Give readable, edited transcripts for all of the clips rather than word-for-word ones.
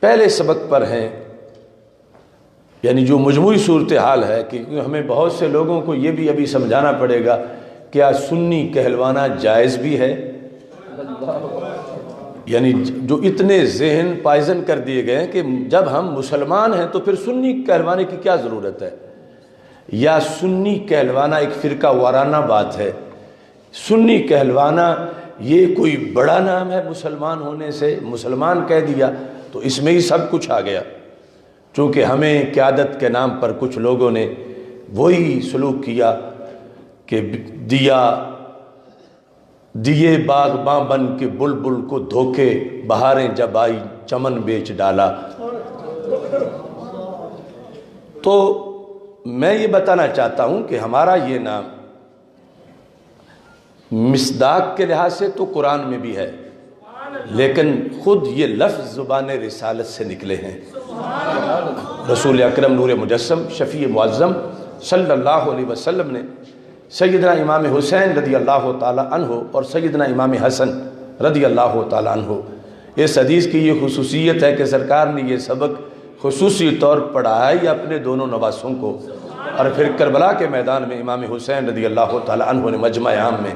پہلے سبق پر ہیں، یعنی جو مجموعی صورتحال ہے کہ ہمیں بہت سے لوگوں کو یہ بھی ابھی سمجھانا پڑے گا کیا سنی کہلوانا جائز بھی ہے؟ یعنی جو اتنے ذہن پائزن کر دیے گئے کہ جب ہم مسلمان ہیں تو پھر سنی کہلوانے کی کیا ضرورت ہے، یا سنی کہلوانا ایک فرقہ وارانہ بات ہے؟ سنی کہلوانا یہ کوئی بڑا نام ہے مسلمان ہونے سے؟ مسلمان کہہ دیا تو اس میں ہی سب کچھ آ گیا، چونکہ ہمیں قیادت کے نام پر کچھ لوگوں نے وہی سلوک کیا کہ دیے باغباں بن کے بلبل کو دھوکے، بہاریں جب آئی چمن بیچ ڈالا۔ تو میں یہ بتانا چاہتا ہوں کہ ہمارا یہ نام مصداق کے لحاظ سے تو قرآن میں بھی ہے، لیکن خود یہ لفظ زبان رسالت سے نکلے ہیں۔ رسول اکرم نور مجسم شفیع معظم صلی اللہ علیہ وسلم نے سیدنا امام حسین رضی اللہ تعالی عنہ اور سیدنا امام حسن رضی اللہ تعالی عنہ، اس حدیث کی یہ خصوصیت ہے کہ سرکار نے یہ سبق خصوصی طور پڑھائی اپنے دونوں نواسوں کو، اور پھر کربلا کے میدان میں امام حسین رضی اللہ تعالی عنہ نے مجمع عام میں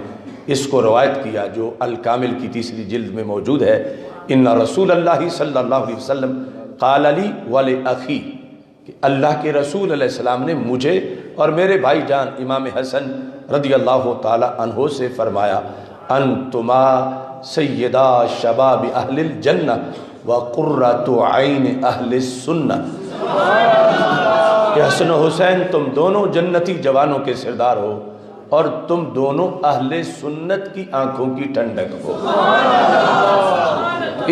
اس کو روایت کیا، جو الکامل کی تیسری جلد میں موجود ہے۔ ان رسول اللہ صلی اللہ علیہ وسلم قال لی ولأخی، کہ اللہ کے رسول علیہ السلام نے مجھے اور میرے بھائی جان امام حسن رضی اللہ تعالی عنہ سے فرمایا، انتما سیدہ شباب اہل الجنہ وقرۃ عین اہل السنہ، کہ حسن و حسین تم دونوں جنتی جوانوں کے سردار ہو اور تم دونوں اہل سنت کی آنکھوں کی ٹھنڈک ہو۔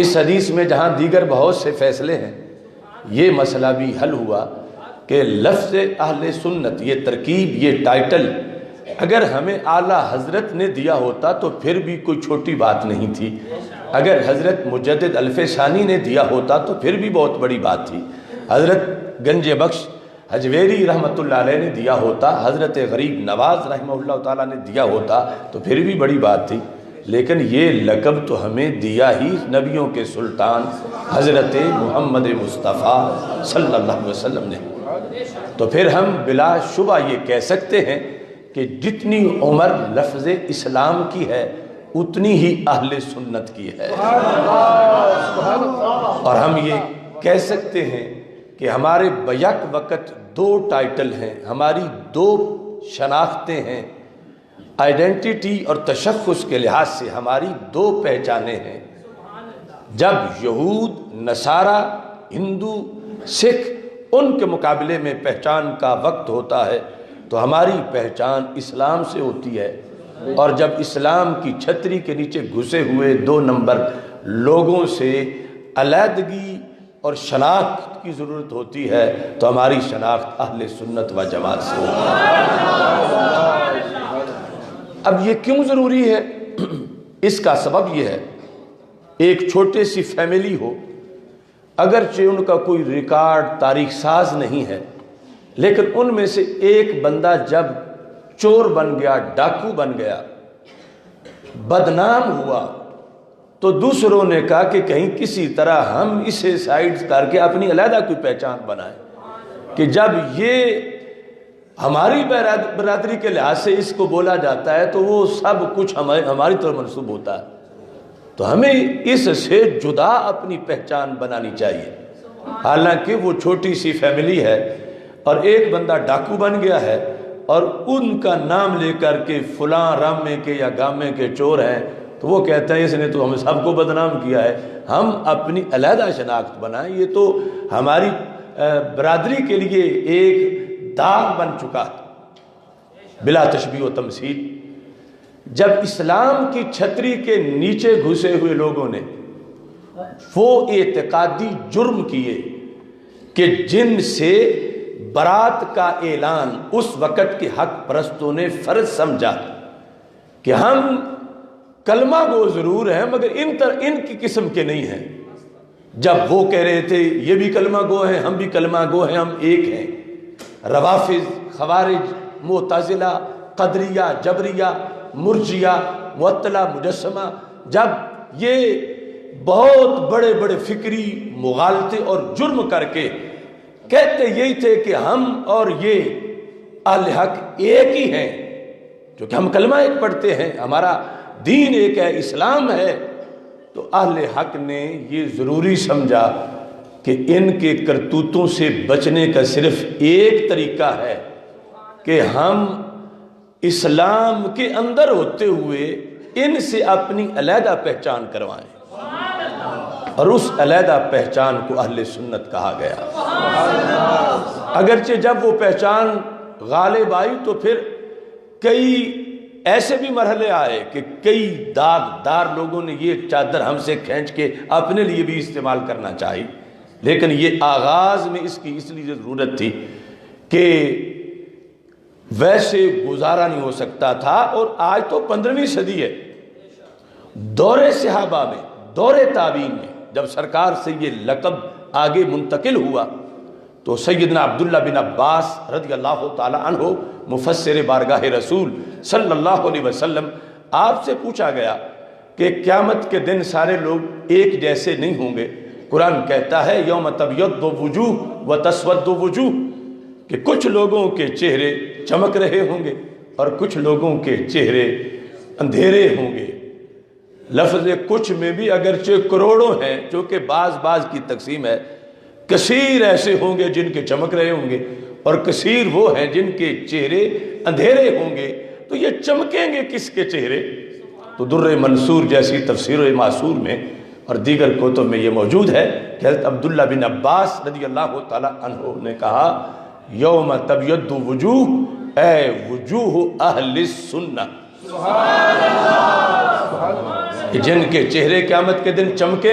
اس حدیث میں جہاں دیگر بہت سے فیصلے ہیں، یہ مسئلہ بھی حل ہوا کہ لفظ اہل سنت، یہ ترکیب، یہ ٹائٹل اگر ہمیں اعلیٰ حضرت نے دیا ہوتا تو پھر بھی کوئی چھوٹی بات نہیں تھی، اگر حضرت مجدد الف ثانی نے دیا ہوتا تو پھر بھی بہت بڑی بات تھی، حضرت گنج بخش حجویری رحمۃ اللہ علیہ نے دیا ہوتا، حضرت غریب نواز رحمہ اللہ تعالیٰ نے دیا ہوتا تو پھر بھی بڑی بات تھی، لیکن یہ لقب تو ہمیں دیا ہی نبیوں کے سلطان حضرت محمد مصطفیٰ صلی اللہ علیہ وسلم نے۔ تو پھر ہم بلا شبہ یہ کہہ سکتے ہیں کہ جتنی عمر لفظ اسلام کی ہے اتنی ہی اہل سنت کی ہے، اور ہم یہ کہہ سکتے ہیں کہ ہمارے بیک وقت دو ٹائٹل ہیں، ہماری دو شناختیں ہیں، آئیڈینٹیٹی اور تشخص کے لحاظ سے ہماری دو پہچانیں ہیں۔ جب یہود، نصارہ، ہندو، سکھ ان کے مقابلے میں پہچان کا وقت ہوتا ہے تو ہماری پہچان اسلام سے ہوتی ہے، اور جب اسلام کی چھتری کے نیچے گھسے ہوئے دو نمبر لوگوں سے علیحدگی اور شناخت کی ضرورت ہوتی ہے تو ہماری شناخت اہل سنت و جماعت سے ہوتی ہے۔ اب یہ کیوں ضروری ہے؟ اس کا سبب یہ ہے، ایک چھوٹے سی فیملی ہو، اگرچہ ان کا کوئی ریکارڈ تاریخ ساز نہیں ہے، لیکن ان میں سے ایک بندہ جب چور بن گیا، ڈاکو بن گیا، بدنام ہوا، تو دوسروں نے کہا کہ کہیں کسی طرح ہم اسے سائڈ کر کے اپنی علیحدہ کوئی پہچان بنائیں، کہ جب یہ ہماری برادری کے لحاظ سے اس کو بولا جاتا ہے تو وہ سب کچھ ہماری طرف منسوب ہوتا ہے، تو ہمیں اس سے جدا اپنی پہچان بنانی چاہیے۔ حالانکہ وہ چھوٹی سی فیملی ہے اور ایک بندہ ڈاکو بن گیا ہے اور ان کا نام لے کر کے فلاں رامے کے یا گامے کے چور ہیں، تو وہ کہتے ہیں اس نے تو ہم سب کو بدنام کیا ہے، ہم اپنی علیحدہ شناخت بنائیں۔ یہ تو ہماری برادری کے لیے ایک داغ بن چکا ہے بلا تشبیہ و تمثیل۔ جب اسلام کی چھتری کے نیچے گھسے ہوئے لوگوں نے وہ اعتقادی جرم کیے کہ جن سے برات کا اعلان اس وقت کے حق پرستوں نے فرض سمجھا کہ ہم کلمہ گو ضرور ہیں مگر ان کی قسم کے نہیں ہیں، جب وہ کہہ رہے تھے یہ بھی کلمہ گو ہیں، ہم بھی کلمہ گو ہیں، ہم ایک ہیں، روافض، خوارج، معتزلہ، قدریہ، جبریہ، مرجیہ، معطلہ، مجسمہ، جب یہ بہت بڑے بڑے فکری مغالطے اور جرم کر کے کہتے یہی تھے کہ ہم اور یہ اہل حق ایک ہی ہیں، کیونکہ ہم کلمہ ایک پڑھتے ہیں، ہمارا دین ایک ہے، اسلام ہے۔ تو اہل حق نے یہ ضروری سمجھا کہ ان کے کرتوتوں سے بچنے کا صرف ایک طریقہ ہے کہ ہم اسلام کے اندر ہوتے ہوئے ان سے اپنی علیحدہ پہچان کروائیں، اور اس علیحدہ پہچان کو اہل سنت کہا گیا۔ اگرچہ جب وہ پہچان غالب آئی تو پھر کئی ایسے بھی مرحلے آئے کہ کئی داغدار لوگوں نے یہ چادر ہم سے کھینچ کے اپنے لیے بھی استعمال کرنا چاہی، لیکن یہ آغاز میں اس کی اس لیے ضرورت تھی کہ ویسے گزارا نہیں ہو سکتا تھا۔ اور آج تو 15ویں صدی ہے، دور صحابہ میں، دور تابعین میں جب سرکار سے یہ لقب آگے منتقل ہوا تو سیدنا عبداللہ بن عباس رضی اللہ تعالی عنہ مفسر بارگاہ رسول صلی اللہ علیہ وسلم، آپ سے پوچھا گیا کہ قیامت کے دن سارے لوگ ایک جیسے نہیں ہوں گے۔ قرآن کہتا ہے یوم تبیض وجوہ و تسود وجوہ، کہ کچھ لوگوں کے چہرے چمک رہے ہوں گے اور کچھ لوگوں کے چہرے اندھیرے ہوں گے۔ لفظ کچھ میں بھی اگرچہ کروڑوں ہیں، جو کہ بعض کی تقسیم ہے، کثیر ایسے ہوں گے جن کے چمک رہے ہوں گے اور کثیر وہ ہیں جن کے چہرے اندھیرے ہوں گے۔ تو یہ چمکیں گے کس کے چہرے؟ تو در منصور جیسی تفسیر معصور میں اور دیگر کتب میں یہ موجود ہے کہ حضرت عبداللہ بن عباس رضی اللہ تعالی عنہ نے کہا یوم تبیض وجوہ، اے وجوہ اہل السنہ، جن کے چہرے قیامت کے دن چمکے